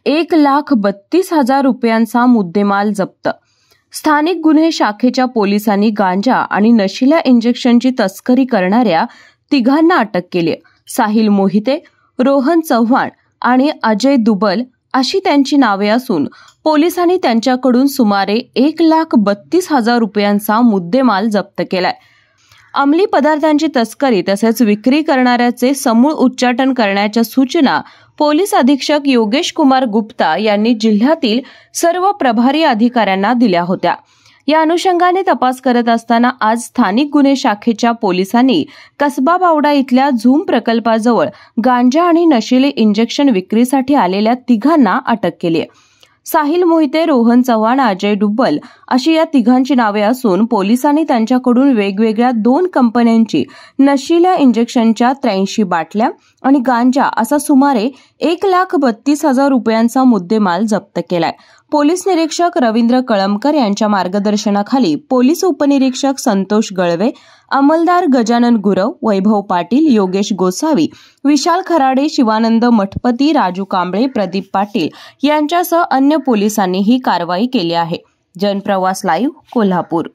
1,32,000 रुपयांचा मुद्देमाल जप्त। स्थानिक गुन्हे शाखेच्या पोलिसांनी गांजा आणि नशिल्या इंजेक्शनची तस्करी करणाऱ्या तिघांना अटक केली। साहिल मोहिते, रोहन चव्हाण आणि अजय दुबल अशी त्यांची नावे असून पोलिसांनी त्यांच्याकडून सुमारे 1,32,000 रुपयांचा मुद्देमाल जप्त केलाय। अंमली पदार्थांची तस्करी तसेच विक्री करणाऱ्याचे समूळ उच्चाटन करण्याच्या सूचना पोलीस अधीक्षक योगेश कुमार गुप्ता यांनी जिल्ह्यातील सर्व प्रभारी अधिकाऱ्यांना दिल्या होत्या। या अनुषंगाने तपास करत असताना आज स्थानिक गुन्हे शाखेच्या पोलिसांनी कसबा बावडा इथल्या झूम प्रकल्पाजवळ गांजा आणि नशिले इंजेक्शन विक्रीसाठी आलेल्या तिघांना अटक केली आहे। साहिल मोहिते, रोहन चव्हाण, अजय डुब्बल अशी या तिघांची नावे असून पोलिसांनी त्यांच्याकडून वेगवेगळ्या 2 कंपन्यांची नशिल्या इंजेक्शनच्या 83 बाटल्या आणि गांजा असा सुमारे 1,32,000 रुपयांचा मुद्देमाल जप्त केलाय। पोलीस निरीक्षक रवींद्र कळमकर यांच्या मार्गदर्शनाखाली पोलीस उपनिरीक्षक संतोष गळवे, अंमलदार गजानन गुरव, वैभव पाटील, योगेश गोसावी, विशाल खराडे, शिवानंद मठपती, राजू कांबळे, प्रदीप पाटील यांच्यासह अन्य पोलिसांनी ही कारवाई केली आहे। जनप्रवास लाईव्ह, कोल्हापूर।